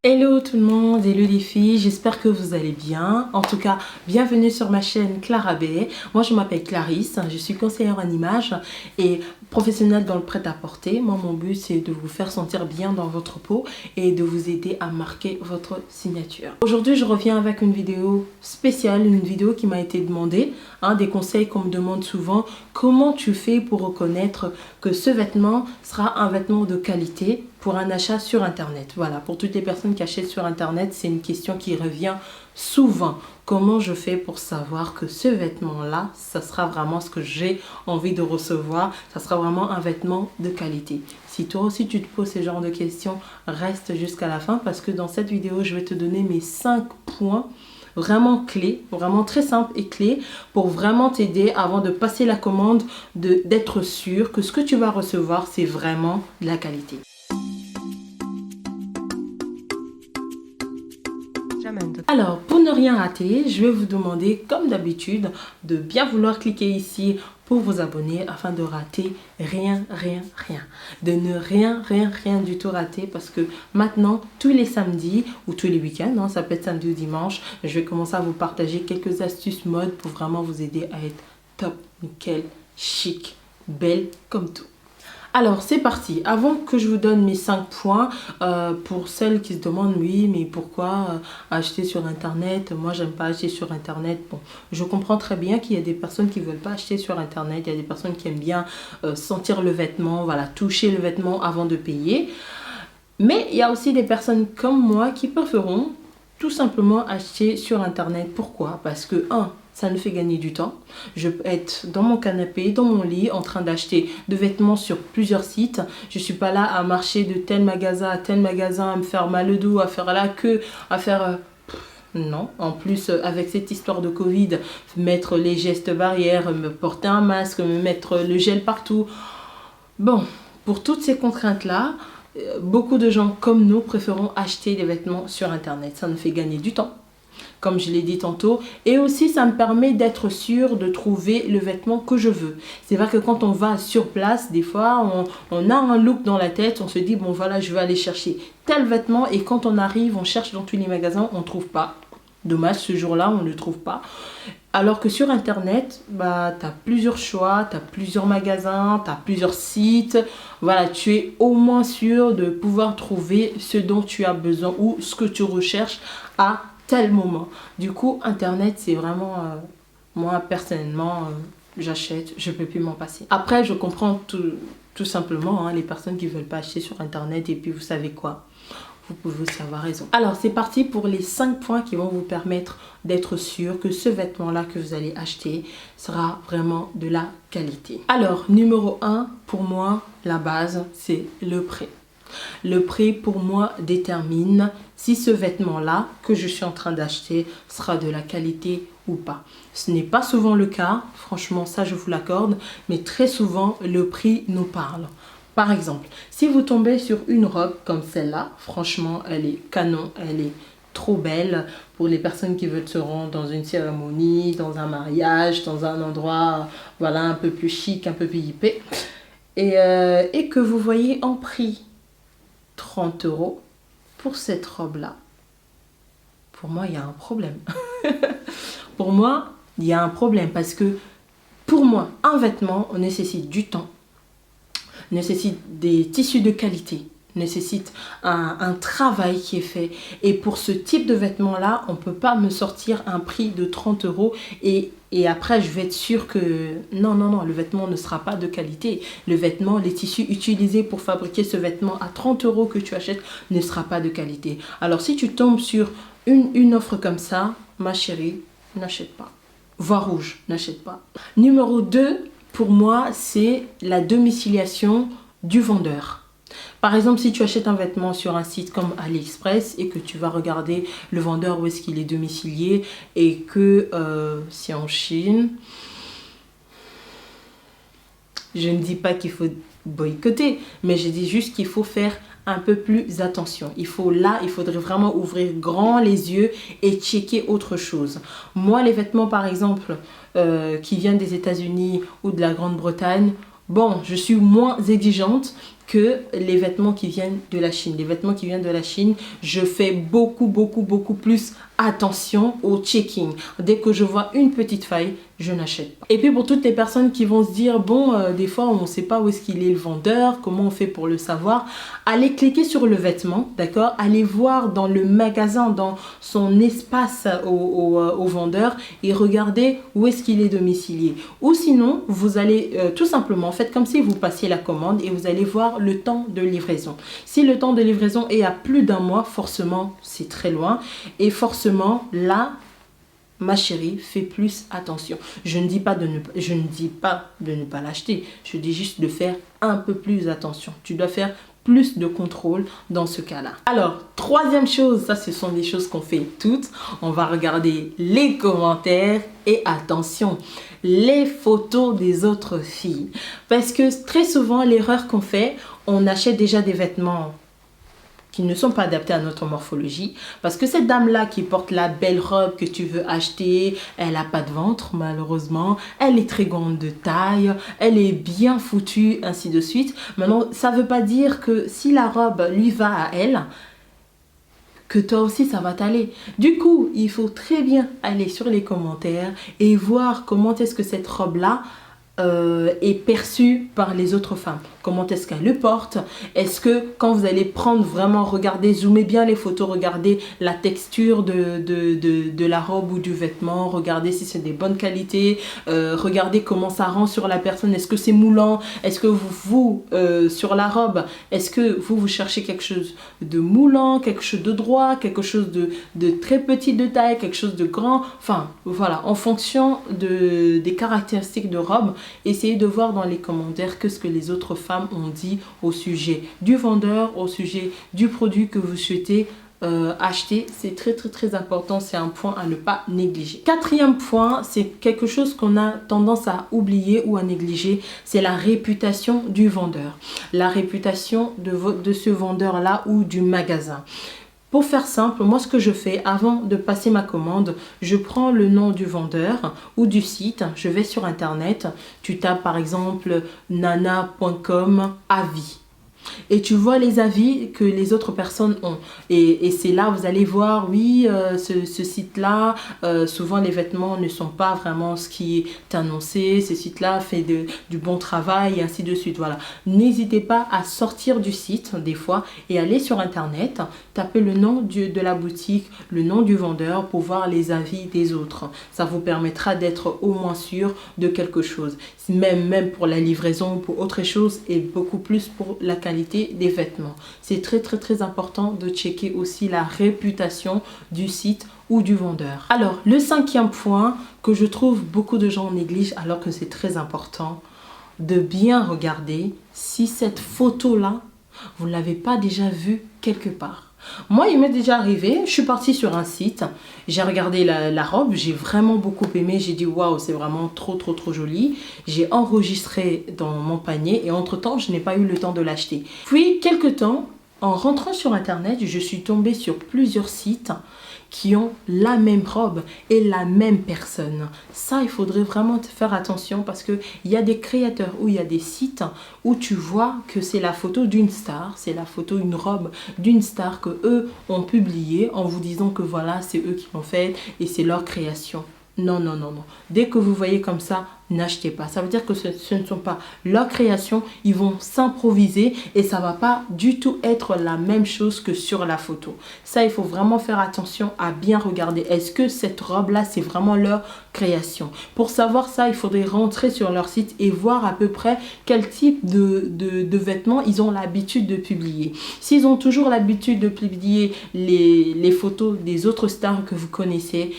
Hello tout le monde, hello les filles, j'espère que vous allez bien. En tout cas, bienvenue sur ma chaîne Clara B. Moi je m'appelle Clarisse, je suis conseillère en images et professionnelle dans le prêt-à-porter. Moi mon but c'est de vous faire sentir bien dans votre peau et de vous aider à marquer votre signature. Aujourd'hui je reviens avec une vidéo spéciale, une vidéo qui m'a été demandée, des conseils qu'on me demande souvent. Comment tu fais pour reconnaître que ce vêtement sera un vêtement de qualité pour un achat sur internet? Voilà, pour toutes les personnes qui achètent sur internet, c'est une question qui revient souvent. Comment je fais pour savoir que ce vêtement-là, ça sera vraiment ce que j'ai envie de recevoir, ça sera vraiment un vêtement de qualité? Si toi aussi tu te poses ce genre de questions, reste jusqu'à la fin parce que dans cette vidéo, je vais te donner mes 5 points vraiment clés, vraiment très simples et clés pour vraiment t'aider avant de passer la commande, d'être sûr que ce que tu vas recevoir, c'est vraiment de la qualité. Alors, pour ne rien rater, je vais vous demander, comme d'habitude, de bien vouloir cliquer ici pour vous abonner afin de rater rien. De ne rien du tout rater parce que maintenant, tous les samedis ou tous les week-ends, ça peut être samedi ou dimanche, je vais commencer à vous partager quelques astuces mode pour vraiment vous aider à être top, nickel, chic, belle comme tout. Alors, c'est parti. Avant que je vous donne mes 5 points, pour celles qui se demandent, oui, mais pourquoi acheter sur Internet? Moi, j'aime pas acheter sur Internet. Bon, je comprends très bien qu'il y a des personnes qui veulent pas acheter sur Internet. Il y a des personnes qui aiment bien sentir le vêtement, voilà, toucher le vêtement avant de payer. Mais il y a aussi des personnes comme moi qui préféreront tout simplement acheter sur Internet. Pourquoi? Parce que, ça nous fait gagner du temps. Je peux être dans mon canapé, dans mon lit, en train d'acheter de vêtements sur plusieurs sites. Je ne suis pas là à marcher de tel magasin à tel magasin, à me faire mal au dos, à faire la queue, à faire... Non, en plus avec cette histoire de Covid, mettre les gestes barrières, me porter un masque, me mettre le gel partout. Bon, pour toutes ces contraintes-là, beaucoup de gens comme nous préférons acheter des vêtements sur Internet. Ça nous fait gagner du temps, comme je l'ai dit tantôt, et aussi ça me permet d'être sûr de trouver le vêtement que je veux. C'est vrai que quand on va sur place, des fois on a un look dans la tête, on se dit bon voilà, je vais aller chercher tel vêtement, et quand on arrive, on cherche dans tous les magasins, on ne trouve pas. Dommage, ce jour-là, on ne le trouve pas. Alors que sur Internet, tu as plusieurs choix, tu as plusieurs magasins, tu as plusieurs sites. Voilà, tu es au moins sûr de pouvoir trouver ce dont tu as besoin ou ce que tu recherches à tel moment. Du coup, Internet, c'est vraiment... moi, personnellement, j'achète, je ne peux plus m'en passer. Après, je comprends tout simplement les personnes qui ne veulent pas acheter sur Internet. Et puis, vous savez quoi? Vous pouvez aussi avoir raison. Alors, c'est parti pour les 5 points qui vont vous permettre d'être sûr que ce vêtement-là que vous allez acheter sera vraiment de la qualité. Alors, numéro 1, pour moi, la base, c'est le prix. Le prix, pour moi, détermine si ce vêtement-là que je suis en train d'acheter sera de la qualité ou pas. Ce n'est pas souvent le cas, franchement, ça je vous l'accorde, mais très souvent, le prix nous parle. Par exemple, si vous tombez sur une robe comme celle-là, franchement, elle est canon, elle est trop belle pour les personnes qui veulent se rendre dans une cérémonie, dans un mariage, dans un endroit, voilà, un peu plus chic, un peu plus hippé, et que vous voyez en prix 30 € pour cette robe-là. Pour moi, il y a un problème. Pour moi, il y a un problème parce que pour moi, un vêtement nécessite du temps, nécessite des tissus de qualité, nécessite un travail qui est fait. Et pour ce type de vêtements-là, on ne peut pas me sortir un prix de 30 € et après, je vais être sûre que non, le vêtement ne sera pas de qualité. Le vêtement, les tissus utilisés pour fabriquer ce vêtement à 30 € que tu achètes ne sera pas de qualité. Alors, si tu tombes sur une offre comme ça, ma chérie, n'achète pas. Voie rouge, n'achète pas. Numéro 2, pour moi, c'est la domiciliation du vendeur. Par exemple, si tu achètes un vêtement sur un site comme AliExpress et que tu vas regarder le vendeur où est-ce qu'il est domicilié et que c'est en Chine, je ne dis pas qu'il faut boycotter, mais je dis juste qu'il faut faire un peu plus attention. Il faudrait vraiment ouvrir grand les yeux et checker autre chose. Moi, les vêtements, par exemple, qui viennent des États-Unis ou de la Grande-Bretagne, bon, je suis moins exigeante que les vêtements qui viennent de la Chine. Les vêtements qui viennent de la Chine, je fais beaucoup plus attention au checking. Dès que je vois une petite faille, je n'achète pas. Et puis pour toutes les personnes qui vont se dire, bon, des fois on ne sait pas où est-ce qu'il est le vendeur, comment on fait pour le savoir, allez cliquer sur le vêtement, d'accord? Allez voir dans le magasin, dans son espace au vendeur et regardez où est-ce qu'il est domicilié. Ou sinon, vous allez tout simplement, faites comme si vous passiez la commande et vous allez voir le temps de livraison. Si le temps de livraison est à plus d'un mois, forcément, c'est très loin et forcément, là, ma chérie, fais plus attention. Je ne dis pas de ne pas l'acheter. Je dis juste de faire un peu plus attention. Tu dois faire plus de contrôle dans ce cas-là. Alors, troisième chose, ça ce sont des choses qu'on fait toutes. On va regarder les commentaires et attention, les photos des autres filles. Parce que très souvent, l'erreur qu'on fait, on achète déjà des vêtements qui ne sont pas adaptés à notre morphologie. Parce que cette dame-là qui porte la belle robe que tu veux acheter, elle n'a pas de ventre malheureusement, elle est très grande de taille, elle est bien foutue, ainsi de suite. Maintenant, ça ne veut pas dire que si la robe lui va à elle, que toi aussi ça va t'aller. Du coup, il faut très bien aller sur les commentaires et voir comment est-ce que cette robe-là est perçue par les autres femmes. Comment est-ce qu'elle le porte? Est-ce que quand vous allez prendre vraiment, regardez, zoomez bien les photos, regardez la texture de la robe ou du vêtement, regardez si c'est des bonnes qualités, regardez comment ça rend sur la personne, est-ce que c'est moulant, est-ce que vous sur la robe, est-ce que vous cherchez quelque chose de moulant, quelque chose de droit, quelque chose de très petit de taille, quelque chose de grand, enfin voilà, en fonction des caractéristiques de robe, essayez de voir dans les commentaires que ce que les autres femmes ont dit au sujet du vendeur, au sujet du produit que vous souhaitez acheter. C'est très important, c'est un point à ne pas négliger. Quatrième point, c'est quelque chose qu'on a tendance à oublier ou à négliger, c'est la réputation du vendeur, la réputation de ce vendeur là ou du magasin. Pour faire simple, moi ce que je fais avant de passer ma commande, je prends le nom du vendeur ou du site, je vais sur internet, tu tapes par exemple nana.com avis. Et tu vois les avis que les autres personnes ont. Et c'est là vous allez voir, oui, ce site-là, souvent les vêtements ne sont pas vraiment ce qui est annoncé. Ce site-là fait du bon travail et ainsi de suite. Voilà. N'hésitez pas à sortir du site des fois et aller sur Internet, taper le nom de la boutique, le nom du vendeur pour voir les avis des autres. Ça vous permettra d'être au moins sûr de quelque chose. Même pour la livraison ou pour autre chose et beaucoup plus pour la qualité des vêtements. C'est très important de checker aussi la réputation du site ou du vendeur. Alors, le cinquième point que je trouve beaucoup de gens négligent alors que c'est très important, de bien regarder si cette photo-là, vous ne l'avez pas déjà vue quelque part. Moi, il m'est déjà arrivé, je suis partie sur un site, j'ai regardé la robe, j'ai vraiment beaucoup aimé, j'ai dit waouh, c'est vraiment trop joli. J'ai enregistré dans mon panier et entre-temps, je n'ai pas eu le temps de l'acheter. Puis, quelques temps, en rentrant sur Internet, je suis tombée sur plusieurs sites qui ont la même robe et la même personne. Ça, il faudrait vraiment faire attention parce qu'il y a des créateurs ou il y a des sites où tu vois que c'est la photo d'une star, c'est la photo, une robe d'une star que eux ont publiée en vous disant que voilà, c'est eux qui l'ont fait et c'est leur création. Non. Dès que vous voyez comme ça, n'achetez pas. Ça veut dire que ce ne sont pas leurs créations. Ils vont s'improviser et ça ne va pas du tout être la même chose que sur la photo. Ça, il faut vraiment faire attention à bien regarder. Est-ce que cette robe-là, c'est vraiment leur création? Pour savoir ça, il faudrait rentrer sur leur site et voir à peu près quel type de vêtements ils ont l'habitude de publier. S'ils ont toujours l'habitude de publier les photos des autres stars que vous connaissez,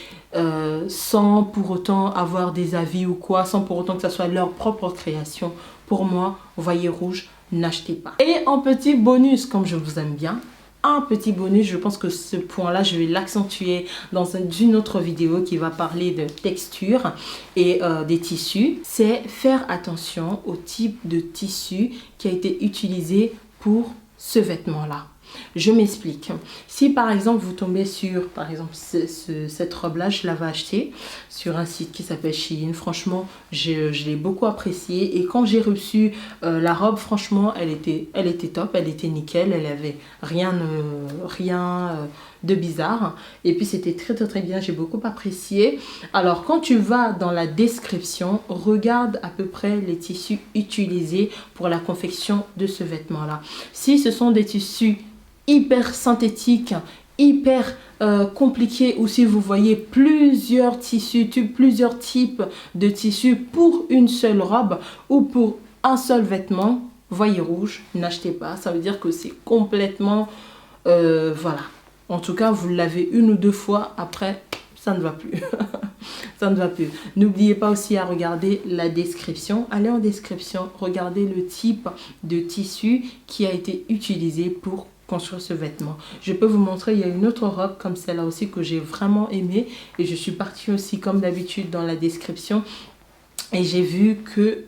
sans pour autant avoir des avis ou quoi, sans pour autant que ça soit leur propre création, pour moi, voyez rouge, n'achetez pas. Et en petit bonus, comme je vous aime bien, un petit bonus, je pense que ce point-là, je vais l'accentuer dans une autre vidéo qui va parler de texture et des tissus, c'est faire attention au type de tissu qui a été utilisé pour ce vêtement-là. Je m'explique. Si par exemple vous tombez sur, par exemple, cette robe-là, je l'avais achetée sur un site qui s'appelle Shein. Franchement, je l'ai beaucoup appréciée. Et quand j'ai reçu la robe, franchement, elle était top, elle était nickel, elle avait rien de bizarre. Et puis c'était très bien, j'ai beaucoup apprécié. Alors quand tu vas dans la description, regarde à peu près les tissus utilisés pour la confection de ce vêtement-là. Si ce sont des tissus hyper synthétiques, hyper compliqués, ou si vous voyez plusieurs tissus, plusieurs types de tissus pour une seule robe ou pour un seul vêtement, voyez rouge, n'achetez pas. Ça veut dire que c'est complètement voilà. En tout cas, vous l'avez une ou deux fois, après ça ne va plus. Ça ne va plus. N'oubliez pas aussi à regarder la description. Allez en description, regardez le type de tissu qui a été utilisé pour construire ce vêtement. Je peux vous montrer, il y a une autre robe comme celle-là aussi que j'ai vraiment aimée. Et je suis partie aussi comme d'habitude dans la description. Et j'ai vu que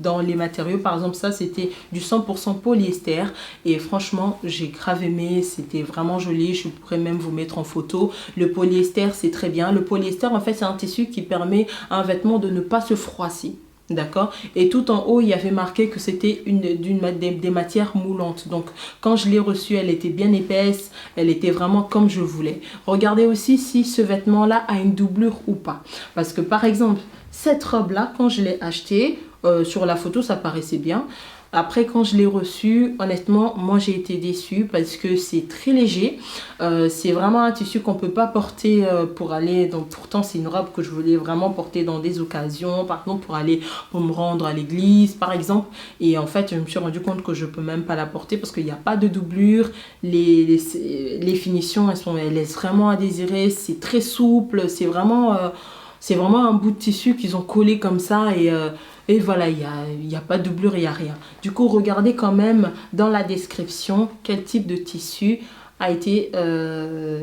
dans les matériaux, par exemple, ça c'était du 100% polyester. Et franchement, j'ai grave aimé, c'était vraiment joli. Je pourrais même vous mettre en photo. Le polyester, c'est très bien. Le polyester, en fait, c'est un tissu qui permet à un vêtement de ne pas se froisser. D'accord? Et tout en haut, il y avait marqué que c'était des matières moulantes. Donc, quand je l'ai reçue, elle était bien épaisse. Elle était vraiment comme je voulais. Regardez aussi si ce vêtement-là a une doublure ou pas. Parce que, par exemple, cette robe-là, quand je l'ai achetée, sur la photo, ça paraissait bien. Après, quand je l'ai reçue, honnêtement, moi j'ai été déçue parce que c'est très léger. C'est vraiment un tissu qu'on ne peut pas porter pour aller. Donc, pourtant, c'est une robe que je voulais vraiment porter dans des occasions. Par exemple, pour me rendre à l'église, par exemple. Et en fait, je me suis rendu compte que je ne peux même pas la porter parce qu'il n'y a pas de doublure. Les finitions, elles laissent vraiment à désirer. C'est très souple. C'est vraiment un bout de tissu qu'ils ont collé comme ça et voilà, il y a pas de doublure, il n'y a rien. Du coup, regardez quand même dans la description quel type de tissu a été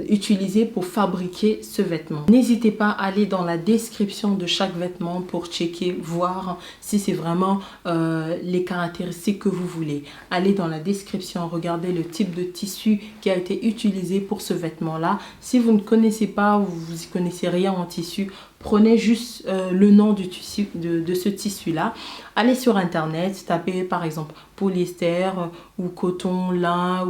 utilisé pour fabriquer ce vêtement. N'hésitez pas à aller dans la description de chaque vêtement pour checker, voir si c'est vraiment les caractéristiques que vous voulez. Allez dans la description, regardez le type de tissu qui a été utilisé pour ce vêtement-là. Si vous ne connaissez pas ou vous ne connaissez rien en tissu, prenez juste le nom du tissu, de ce tissu-là. Allez sur Internet, tapez par exemple polyester ou coton, lin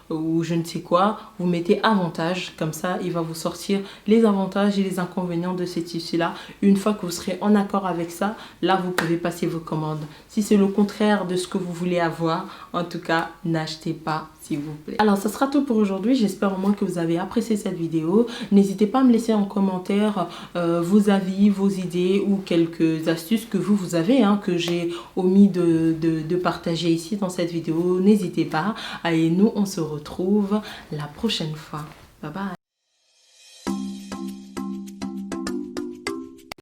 ou je ne sais quoi. Vous mettez avantage, comme ça il va vous sortir les avantages et les inconvénients de ces tissus-là. Une fois que vous serez en accord avec ça, là vous pouvez passer vos commandes. Si c'est le contraire de ce que vous voulez avoir, en tout cas, n'achetez pas s'il vous plaît. Alors, ça sera tout pour aujourd'hui. J'espère au moins que vous avez apprécié cette vidéo. N'hésitez pas à me laisser en commentaire vos avis, vos idées ou quelques astuces que vous avez, que j'ai omis de partager ici dans cette vidéo. N'hésitez pas. Et nous, on se retrouve la prochaine fois. Bye bye.